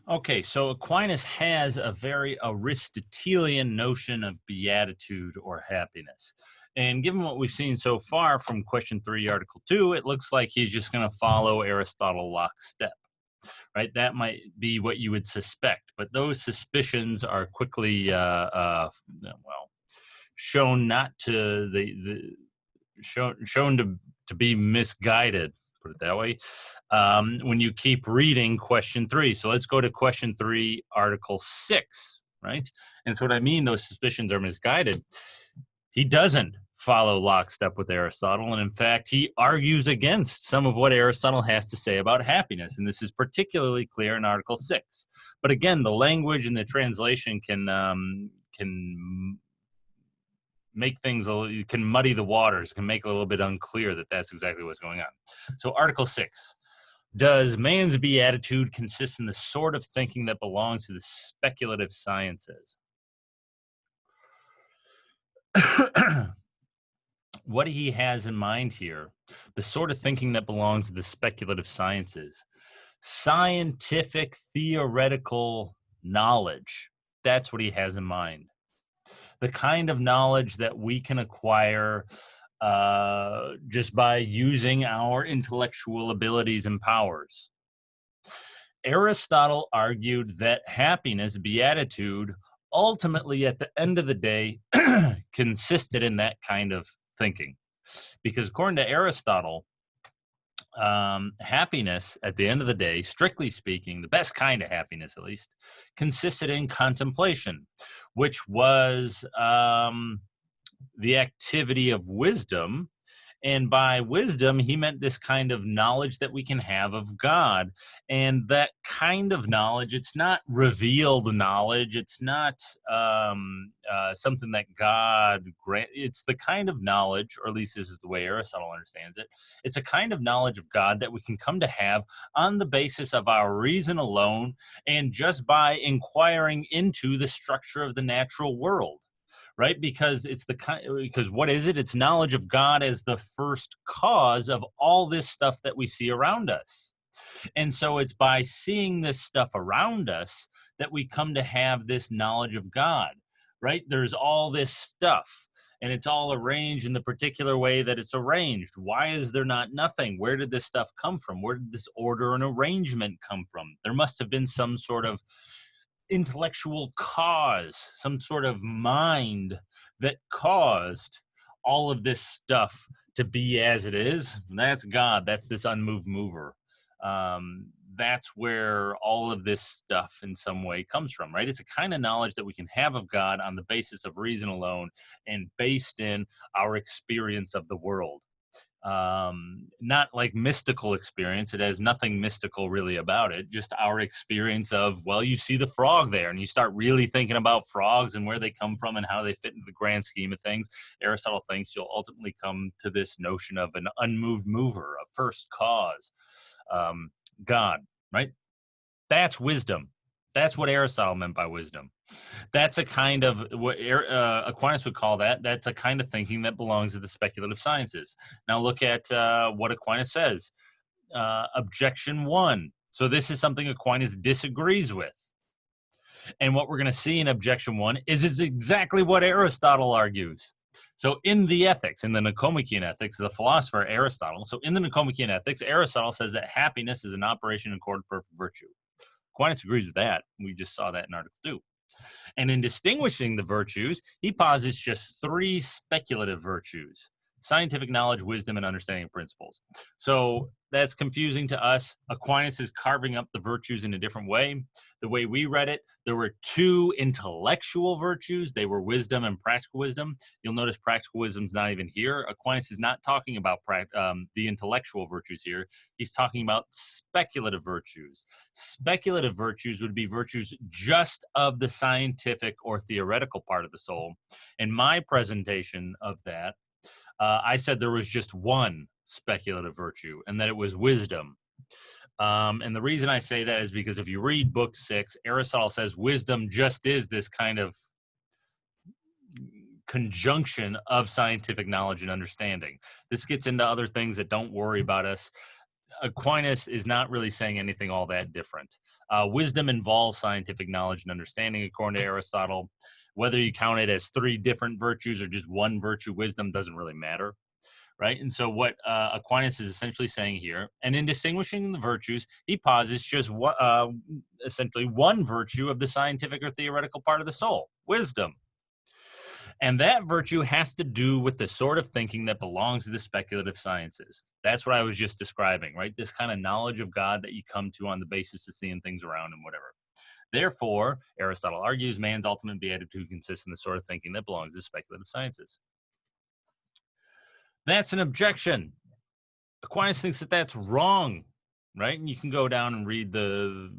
Okay, so Aquinas has a very Aristotelian notion of beatitude or happiness. And given what we've seen so far from question 3, article 2, it looks like he's just going to follow Aristotle lockstep, right? That might be what you would suspect, but those suspicions are quickly, well, shown not to shown to be misguided, put it that way, when you keep reading question 3. So let's go to question 3, article 6, right? And so what I mean, those suspicions are misguided. He doesn't follow lockstep with Aristotle, and in fact, he argues against some of what Aristotle has to say about happiness, and this is particularly clear in article 6. But again, the language and the translation can make things you can muddy the waters, can make it a little bit unclear that that's exactly what's going on. So article 6, does man's beatitude consist in the sort of thinking that belongs to the speculative sciences? What he has in mind here, the sort of thinking that belongs to the speculative sciences, scientific theoretical knowledge, that's what he has in mind. The kind of knowledge that we can acquire just by using our intellectual abilities and powers. Aristotle argued that happiness, beatitude, ultimately at the end of the day consisted in that kind of thinking. Because according to Aristotle, happiness at the end of the day, strictly speaking, the best kind of happiness at least, consisted in contemplation, which was the activity of wisdom. And by wisdom, he meant this kind of knowledge that we can have of God. And that kind of knowledge, it's not revealed knowledge. It's not something that God grants. It's the kind of knowledge, or at least this is the way Aristotle understands it. It's a kind of knowledge of God that we can come to have on the basis of our reason alone and just by inquiring into the structure of the natural world, right? Because because what is it? It's knowledge of God as the first cause of all this stuff that we see around us. And so it's by seeing this stuff around us that we come to have this knowledge of God, right? There's all this stuff and it's all arranged in the particular way that it's arranged. Why is there not nothing? Where did this stuff come from? Where did this order and arrangement come from? There must have been some sort of intellectual cause, some sort of mind that caused all of this stuff to be as it is. That's God. That's this unmoved mover. That's where all of this stuff in some way comes from, right? It's a kind of knowledge that we can have of God on the basis of reason alone and based in our experience of the world. Not like mystical experience. It has nothing mystical really about it. Just our experience of, well, you see the frog there and you start really thinking about frogs and where they come from and how they fit into the grand scheme of things. Aristotle thinks you'll ultimately come to this notion of an unmoved mover, a first cause, God, right? That's wisdom. That's what Aristotle meant by wisdom. That's a kind of what Aquinas would call that. That's a kind of thinking that belongs to the speculative sciences. Now look at what Aquinas says. Objection 1. So this is something Aquinas disagrees with. And what we're going to see in objection 1 is exactly what Aristotle argues. So in the Ethics, in the Nicomachean Ethics, the philosopher Aristotle, so in the Nicomachean Ethics, Aristotle says that happiness is an operation in accord with perfect virtue. Aquinas agrees with that. We just saw that in Article 2. And in distinguishing the virtues, he posits just 3 speculative virtues: scientific knowledge, wisdom, and understanding of principles. So that's confusing to us. Aquinas is carving up the virtues in a different way. The way we read it, there were 2 intellectual virtues. They were wisdom and practical wisdom. You'll notice practical wisdom's not even here. Aquinas is not talking about the intellectual virtues here. He's talking about speculative virtues. Speculative virtues would be virtues just of the scientific or theoretical part of the soul. In my presentation of that, I said there was just one speculative virtue, and that it was wisdom. And the reason I say that is because if you read book 6, Aristotle says wisdom just is this kind of conjunction of scientific knowledge and understanding. This gets into other things that don't worry about us. Aquinas is not really saying anything all that different. Wisdom involves scientific knowledge and understanding, according to Aristotle. Whether you count it as three different virtues or just one virtue, wisdom, doesn't really matter, right? And so what Aquinas is essentially saying here, and in distinguishing the virtues, he posits just essentially one virtue of the scientific or theoretical part of the soul, wisdom. And that virtue has to do with the sort of thinking that belongs to the speculative sciences. That's what I was just describing, right? This kind of knowledge of God that you come to on the basis of seeing things around and whatever. Therefore, Aristotle argues man's ultimate beatitude consists in the sort of thinking that belongs to speculative sciences. That's an objection. Aquinas thinks that that's wrong, right? And you can go down and read the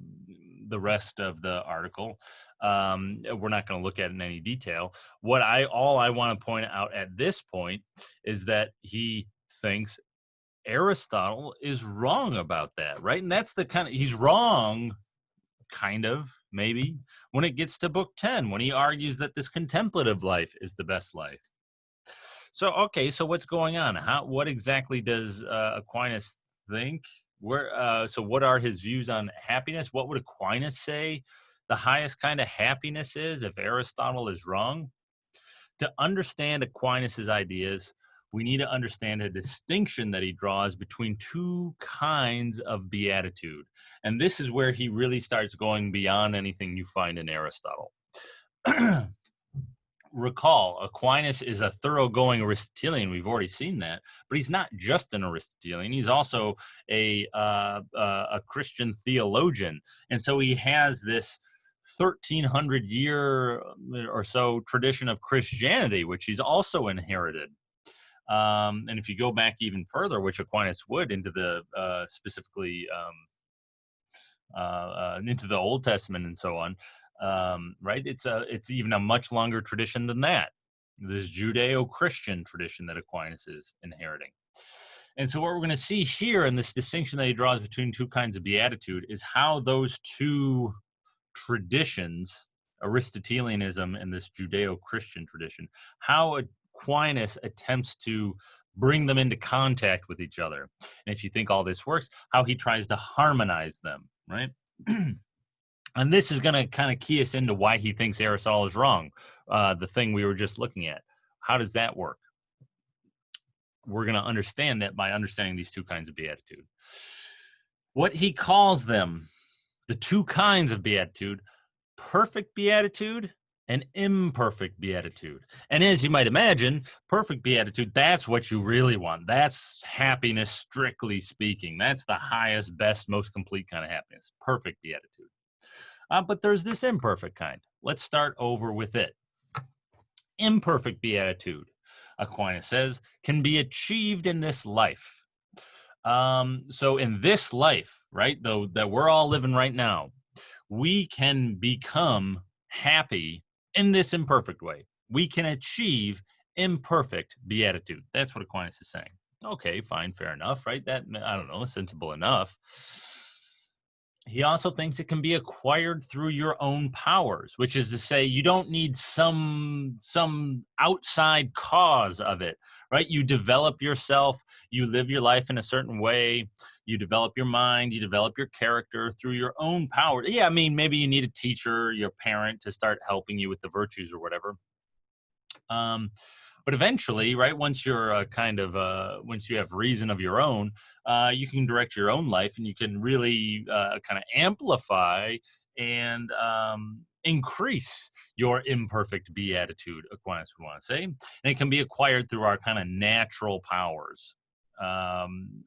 rest of the article. We're not going to look at it in any detail. All I want to point out at this point is that he thinks Aristotle is wrong about that, right? And that's he's wrong, kind of, maybe, when it gets to book 10, when he argues that this contemplative life is the best life. So, okay, so what's going on? What exactly does Aquinas think? So what are his views on happiness? What would Aquinas say the highest kind of happiness is if Aristotle is wrong? To understand Aquinas' ideas, we need to understand a distinction that he draws between two kinds of beatitude. And this is where he really starts going beyond anything you find in Aristotle. Recall, Aquinas is a thoroughgoing Aristotelian. We've already seen that, but he's not just an Aristotelian. He's also a Christian theologian, and so he has this 1,300-year or so tradition of Christianity, which he's also inherited. And if you go back even further, which Aquinas would, into the specifically into the Old Testament and so on. Right? It's even a much longer tradition than that. This Judeo-Christian tradition that Aquinas is inheriting. And so what we're going to see here in this distinction that he draws between two kinds of beatitude is how those two traditions, Aristotelianism and this Judeo-Christian tradition, how Aquinas attempts to bring them into contact with each other. And if you think all this works, how he tries to harmonize them, right? And this is going to kind of key us into why he thinks Aristotle is wrong, the thing we were just looking at. How does that work? We're going to understand that by understanding these two kinds of beatitude. What he calls them, the two kinds of beatitude, perfect beatitude and imperfect beatitude. And as you might imagine, perfect beatitude, that's what you really want. That's happiness, strictly speaking. That's the highest, best, most complete kind of happiness, perfect beatitude. But there's this imperfect kind. Let's start over with it. Imperfect beatitude, Aquinas says, can be achieved in this life. So in this life, right, though, that we're all living right now, we can become happy in this imperfect way. We can achieve imperfect beatitude. That's what Aquinas is saying. Okay, fine, fair enough, right? That, I don't know, sensible enough. He also thinks it can be acquired through your own powers, which is to say you don't need some outside cause of it, right? You develop yourself, you live your life in a certain way, you develop your mind, you develop your character through your own power. Yeah, I mean, maybe you need a teacher, your parent, to start helping you with the virtues or whatever. But eventually, right, once you're once you have reason of your own, you can direct your own life, and you can really kind of amplify and increase your imperfect beatitude, Aquinas would want to say. And it can be acquired through our kind of natural powers.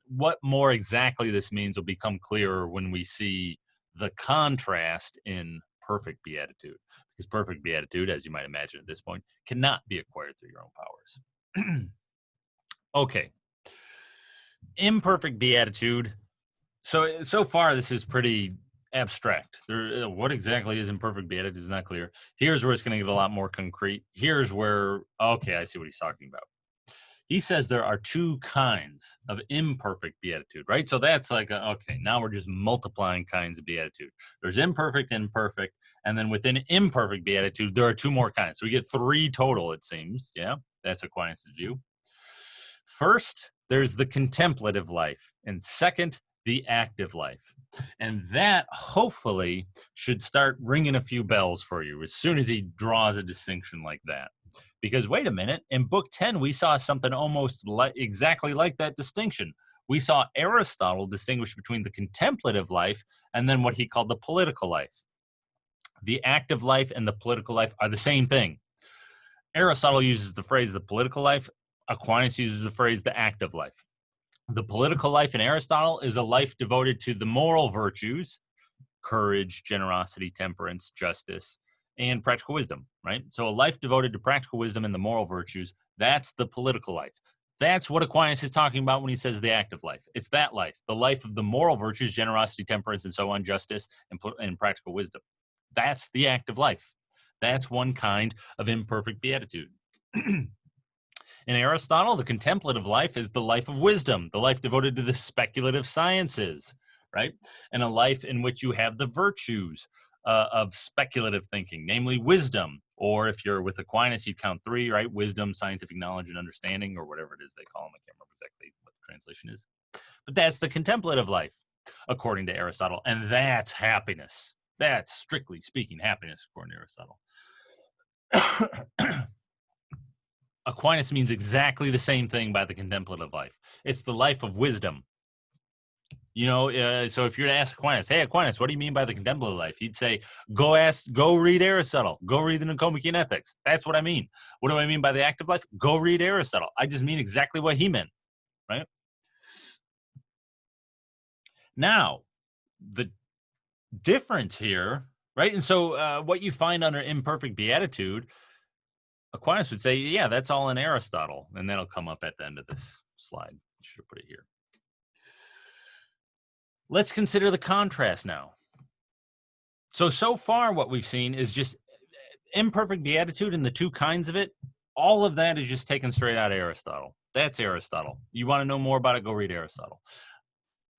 What more exactly this means will become clearer when we see the contrast in perfect beatitude, because perfect beatitude, as you might imagine at this point, cannot be acquired through your own powers. Okay. Imperfect beatitude. So far, this is pretty abstract. What exactly is imperfect beatitude is not clear. Here's where it's going to get a lot more concrete. Here's where, okay, I see what he's talking about. He says there are two kinds of imperfect beatitude, right? So that's like, okay, now we're just multiplying kinds of beatitude. There's imperfect and perfect, and then within imperfect beatitude, there are two more kinds. So we get three total, it seems. Yeah, that's Aquinas' view. First, there's the contemplative life, and second, the active life. And that hopefully should start ringing a few bells for you as soon as he draws a distinction like that. Because wait a minute, in book 10, we saw something almost exactly like that distinction. We saw Aristotle distinguish between the contemplative life and then what he called the political life. The active life and the political life are the same thing. Aristotle uses the phrase the political life. Aquinas uses the phrase the active life. The political life in Aristotle is a life devoted to the moral virtues, courage, generosity, temperance, justice, and practical wisdom, right? So a life devoted to practical wisdom and the moral virtues, that's the political life. That's what Aquinas is talking about when he says the active life. It's that life, the life of the moral virtues, generosity, temperance, and so on, justice, and practical wisdom. That's the active life. That's one kind of imperfect beatitude. In Aristotle, the contemplative life is the life of wisdom, the life devoted to the speculative sciences, right? And a life in which you have the virtues of speculative thinking, namely wisdom, or if you're with Aquinas, you count three, right? Wisdom, scientific knowledge, and understanding, or whatever it is they call them. I can't remember exactly what the translation is. But that's the contemplative life, according to Aristotle. And that's happiness. That's, strictly speaking, happiness, according to Aristotle. Aquinas means exactly the same thing by the contemplative life. It's the life of wisdom. You know, so if you're to ask Aquinas, hey, Aquinas, what do you mean by the contemplative life? He'd say, go read Aristotle. Go read the Nicomachean Ethics. That's what I mean. What do I mean by the active life? Go read Aristotle. I just mean exactly what he meant, right? Now, the difference here, right? And so what you find under imperfect beatitude, Aquinas would say, yeah, that's all in Aristotle. And that'll come up at the end of this slide. I should have put it here. Let's consider the contrast now. So far what we've seen is just imperfect beatitude and the two kinds of it. All of that is just taken straight out of Aristotle. That's Aristotle. You want to know more about it, go read Aristotle.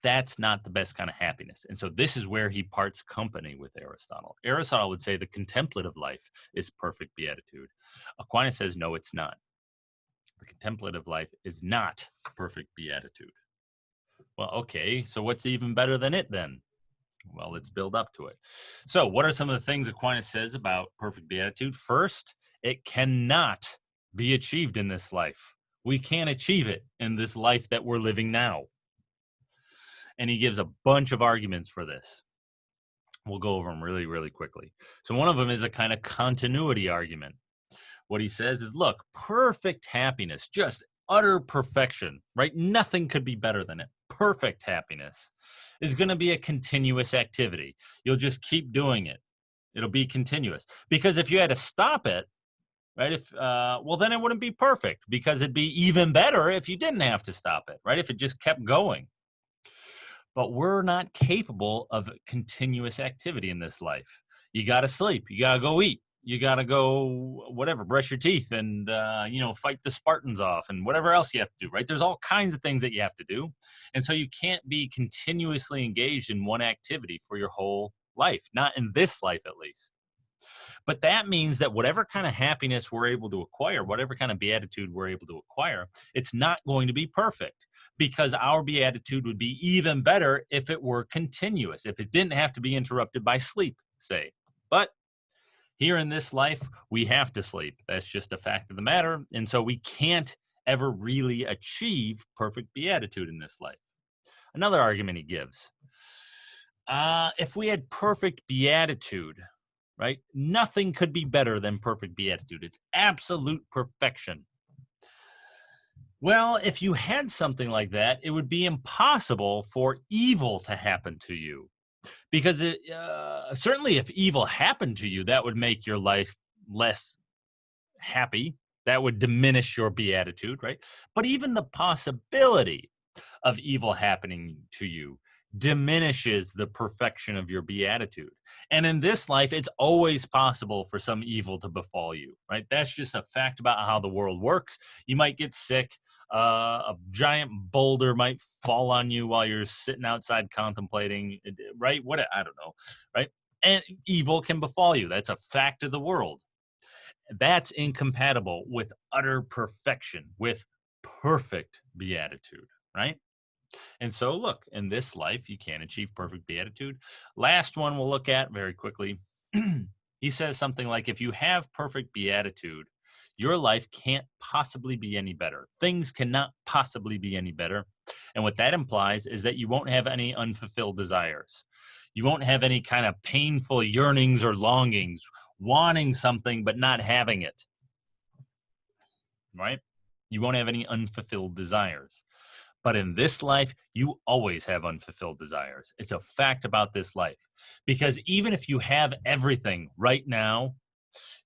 That's not the best kind of happiness. And so this is where he parts company with Aristotle. Aristotle would say the contemplative life is perfect beatitude. Aquinas says, no, it's not. The contemplative life is not perfect beatitude. Well, okay, so what's even better than it then? Well, let's build up to it. So what are some of the things Aquinas says about perfect beatitude? First, it cannot be achieved in this life. We can't achieve it in this life that we're living now. And he gives a bunch of arguments for this. We'll go over them really, really quickly. So one of them is a kind of continuity argument. What he says is, look, perfect happiness, just utter perfection, right? Nothing could be better than it. Perfect happiness is going to be a continuous activity. You'll just keep doing it. It'll be continuous. Because if you had to stop it, right, well, then it wouldn't be perfect, because it'd be even better if you didn't have to stop it, right? If it just kept going. But we're not capable of continuous activity in this life. You got to sleep. You got to go eat. You got to go, whatever, brush your teeth and, fight the Spartans off and whatever else you have to do, right? There's all kinds of things that you have to do. And so you can't be continuously engaged in one activity for your whole life, not in this life at least. But that means that whatever kind of happiness we're able to acquire, whatever kind of beatitude we're able to acquire, it's not going to be perfect, because our beatitude would be even better if it were continuous, if it didn't have to be interrupted by sleep, say. But here in this life, we have to sleep. That's just a fact of the matter. And so we can't ever really achieve perfect beatitude in this life. Another argument he gives, if we had perfect beatitude, right? Nothing could be better than perfect beatitude. It's absolute perfection. Well, if you had something like that, it would be impossible for evil to happen to you. Because certainly if evil happened to you, that would make your life less happy. That would diminish your beatitude, right? But even the possibility of evil happening to you diminishes the perfection of your beatitude. And in this life, it's always possible for some evil to befall you, right? That's just a fact about how the world works. You might get sick. A giant boulder might fall on you while you're sitting outside contemplating, right? I don't know, right? And evil can befall you. That's a fact of the world. That's incompatible with utter perfection, with perfect beatitude, right? And so, look, in this life, you can achieve perfect beatitude. Last one we'll look at very quickly. He says something like, if you have perfect beatitude, your life can't possibly be any better. Things cannot possibly be any better. And what that implies is that you won't have any unfulfilled desires. You won't have any kind of painful yearnings or longings, wanting something but not having it, right? You won't have any unfulfilled desires. But in this life, you always have unfulfilled desires. It's a fact about this life. Because even if you have everything right now,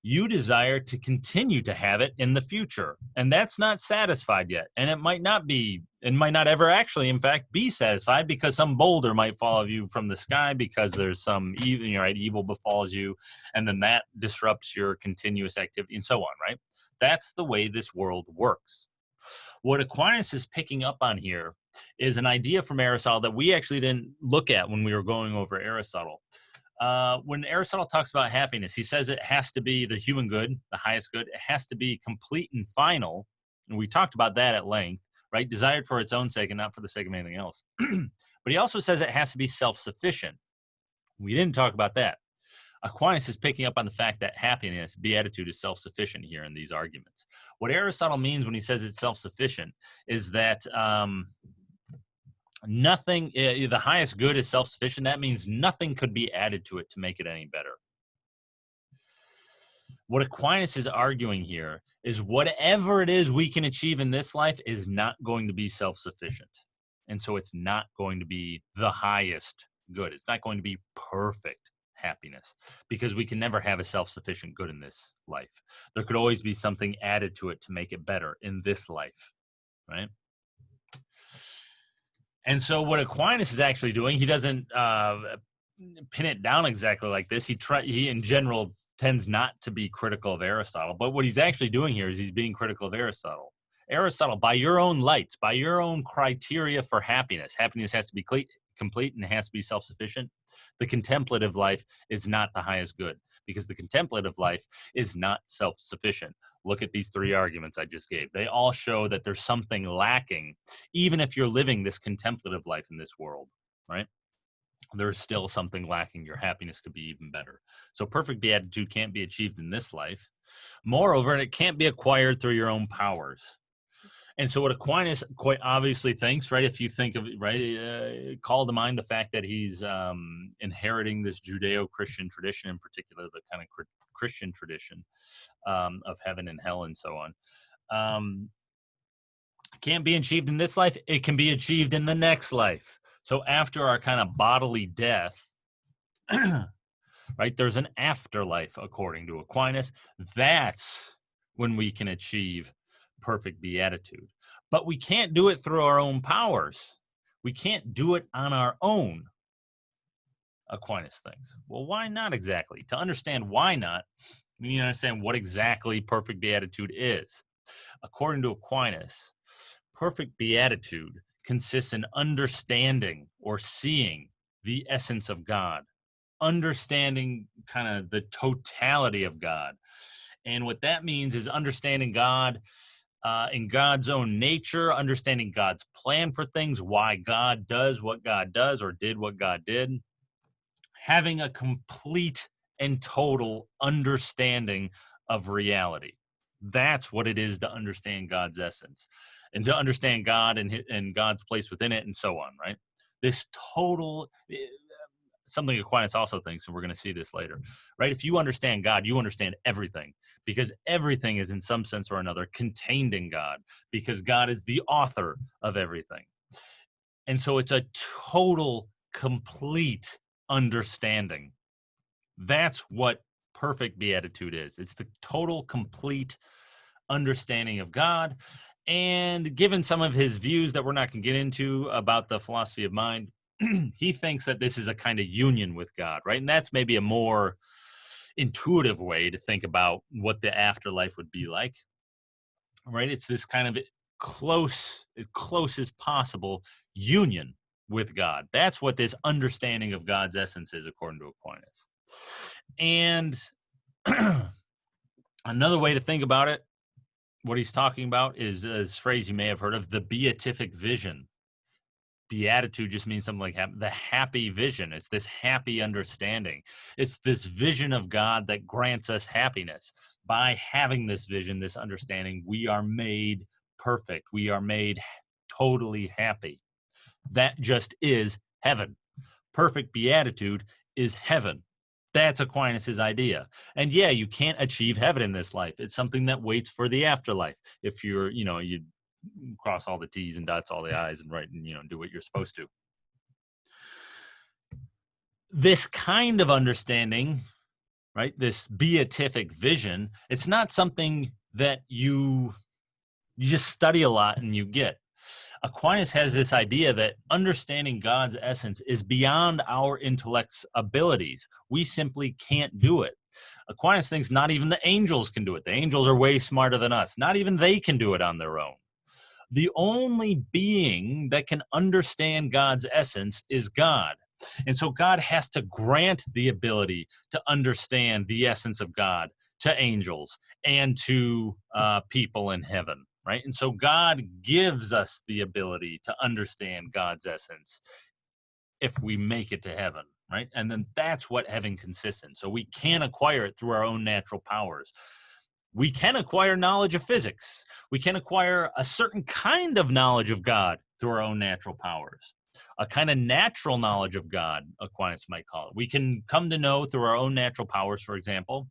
you desire to continue to have it in the future. And that's not satisfied yet. And it might not be, it might not ever actually, in fact, be satisfied, because some boulder might fall on you from the sky, because there's some evil, right, evil befalls you. And then that disrupts your continuous activity and so on, right? That's the way this world works. What Aquinas is picking up on here is an idea from Aristotle that we actually didn't look at when we were going over Aristotle. When Aristotle talks about happiness, he says it has to be the human good, the highest good. It has to be complete and final. And we talked about that at length, right? Desired for its own sake and not for the sake of anything else. But he also says it has to be self-sufficient. We didn't talk about that. Aquinas is picking up on the fact that happiness, beatitude, is self-sufficient here in these arguments. What Aristotle means when he says it's self-sufficient is that nothing, the highest good is self-sufficient. That means nothing could be added to it to make it any better. What Aquinas is arguing here is whatever it is we can achieve in this life is not going to be self-sufficient. And so it's not going to be the highest good. It's not going to be perfect happiness, because we can never have a self-sufficient good in this life. There could always be something added to it to make it better in this life, right? And so what Aquinas is actually doing, he doesn't pin it down exactly like this. He in general tends not to be critical of Aristotle, but what he's actually doing here is he's being critical of Aristotle. Aristotle, by your own lights, by your own criteria for happiness, happiness has to be complete and it has to be self-sufficient. The contemplative life is not the highest good, because the contemplative life is not self-sufficient. Look at these three arguments I just gave. They all show that there's something lacking, even if you're living this contemplative life in this world, right? There's still something lacking. Your happiness could be even better. So perfect beatitude can't be achieved in this life. Moreover, it can't be acquired through your own powers. And so what Aquinas quite obviously thinks, right, if you think of it, right, call to mind the fact that he's inheriting this Judeo-Christian tradition, in particular the kind of Christian tradition of heaven and hell and so on. Can't be achieved in this life. It can be achieved in the next life. So after our kind of bodily death, right, there's an afterlife, according to Aquinas. That's when we can achieve perfect beatitude. But we can't do it through our own powers. We can't do it on our own, Aquinas thinks. Well, why not exactly? To understand why not, we need to understand what exactly perfect beatitude is. According to Aquinas, perfect beatitude consists in understanding or seeing the essence of God, understanding kind of the totality of God. And what that means is understanding God in God's own nature, understanding God's plan for things, why God does what God does or did what God did, having a complete and total understanding of reality. That's what it is to understand God's essence and to understand God and God's place within it and so on, right? This total, something Aquinas also thinks, and we're going to see this later, right? If you understand God, you understand everything, because everything is in some sense or another contained in God, because God is the author of everything. And so it's a total, complete understanding. That's what perfect beatitude is. It's the total, complete understanding of God. And given some of his views that we're not going to get into about the philosophy of mind, he thinks that this is a kind of union with God, right? And that's maybe a more intuitive way to think about what the afterlife would be like, right? It's this kind of close, as close as possible union with God. That's what this understanding of God's essence is, according to Aquinas. And another way to think about it, what he's talking about is this phrase you may have heard of, the beatific vision. beatitude just means something like the happy vision. It's this happy understanding. It's this vision of God that grants us happiness. By having this vision, this understanding, we are made perfect. We are made totally happy. That just is heaven. Perfect beatitude is heaven. That's Aquinas' idea. And yeah, you can't achieve heaven in this life. It's something that waits for the afterlife. If you're, you cross all the T's and dots all the I's and write and, do what you're supposed to. This kind of understanding, right, this beatific vision, it's not something that you just study a lot and you get. Aquinas has this idea that understanding God's essence is beyond our intellect's abilities. We simply can't do it. Aquinas thinks not even the angels can do it. The angels are way smarter than us. Not even they can do it on their own. The only being that can understand God's essence is God. And so God has to grant the ability to understand the essence of God to angels and to people in heaven, right? And so God gives us the ability to understand God's essence if we make it to heaven, right? And then that's what heaven consists in. So we can acquire it through our own natural powers. We can acquire knowledge of physics. We can acquire a certain kind of knowledge of God through our own natural powers, a kind of natural knowledge of God, Aquinas might call it. We can come to know through our own natural powers, for example,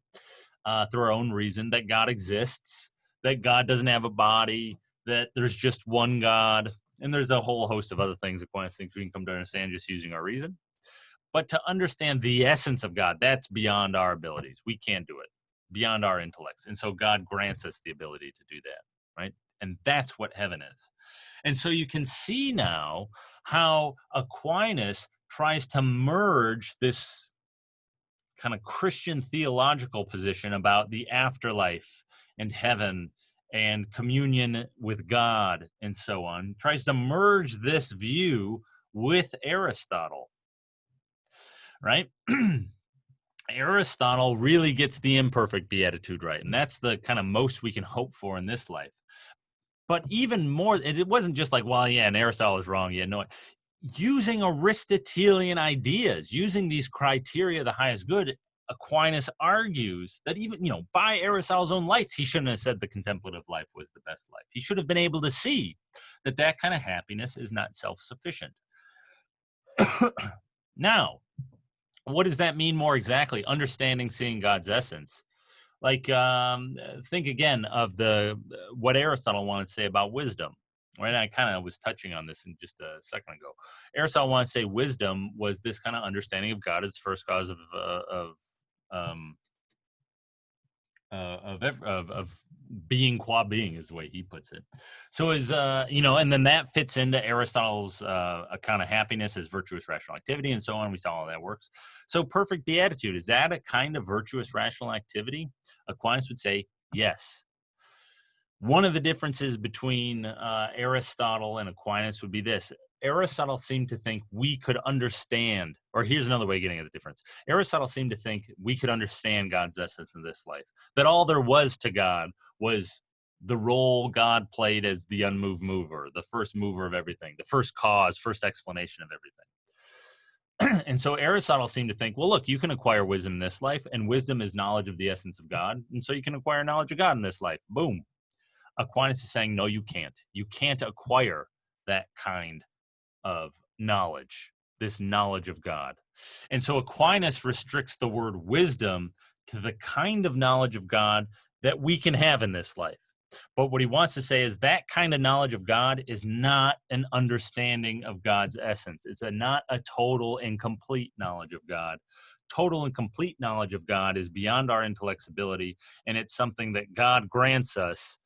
through our own reason, that God exists, that God doesn't have a body, that there's just one God, and there's a whole host of other things Aquinas thinks we can come to understand just using our reason. But to understand the essence of God, that's beyond our abilities. We can't do it, beyond our intellects. And so God grants us the ability to do that, right? And that's what heaven is. And so you can see now how Aquinas tries to merge this kind of Christian theological position about the afterlife and heaven and communion with God and so on, tries to merge this view with Aristotle, right? Aristotle really gets the imperfect beatitude right, and that's the kind of most we can hope for in this life. But even more, it wasn't just like, well, yeah, and Aristotle is wrong. Yeah, no. Using Aristotelian ideas, using these criteria, the highest good, Aquinas argues that even, by Aristotle's own lights, he shouldn't have said the contemplative life was the best life. He should have been able to see that that kind of happiness is not self-sufficient. Now, what does that mean more exactly? Understanding, seeing God's essence. Like, think again of what Aristotle wanted to say about wisdom. Right, I kind of was touching on this in just a second ago. Aristotle wanted to say wisdom was this kind of understanding of God as the first cause of being qua being, is the way he puts it. So is and then that fits into Aristotle's account of happiness as virtuous rational activity and so on. We saw how that works. So perfect beatitude, is that a kind of virtuous rational activity? Aquinas would say yes. One of the differences between Aristotle and Aquinas would be this. Aristotle seemed to think we could understand, or here's another way of getting at the difference. Aristotle seemed to think we could understand God's essence in this life, that all there was to God was the role God played as the unmoved mover, the first mover of everything, the first cause, first explanation of everything. And so Aristotle seemed to think, well, look, you can acquire wisdom in this life, and wisdom is knowledge of the essence of God, and so you can acquire knowledge of God in this life. Boom. Aquinas is saying, no, you can't. You can't acquire that kind of knowledge, this knowledge of God. And so Aquinas restricts the word wisdom to the kind of knowledge of God that we can have in this life. But what he wants to say is that kind of knowledge of God is not an understanding of God's essence. It's not a total and complete knowledge of God. Total and complete knowledge of God is beyond our intellect's ability, and it's something that God grants us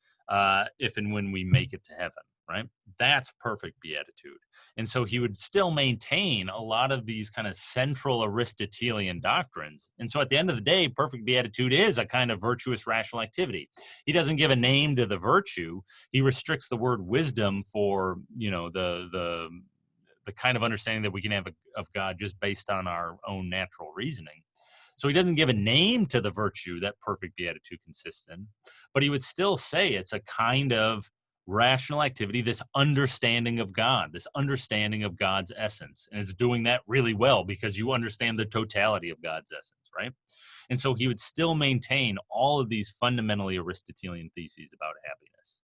if and when we make it to heaven, right? That's perfect beatitude. And so he would still maintain a lot of these kind of central Aristotelian doctrines. And so at the end of the day, perfect beatitude is a kind of virtuous rational activity. He doesn't give a name to the virtue. He restricts the word wisdom for, the kind of understanding that we can have of God just based on our own natural reasoning. So he doesn't give a name to the virtue that perfect beatitude consists in, but he would still say it's a kind of rational activity, this understanding of God, this understanding of God's essence. And it's doing that really well because you understand the totality of God's essence, right? And so he would still maintain all of these fundamentally Aristotelian theses about happiness.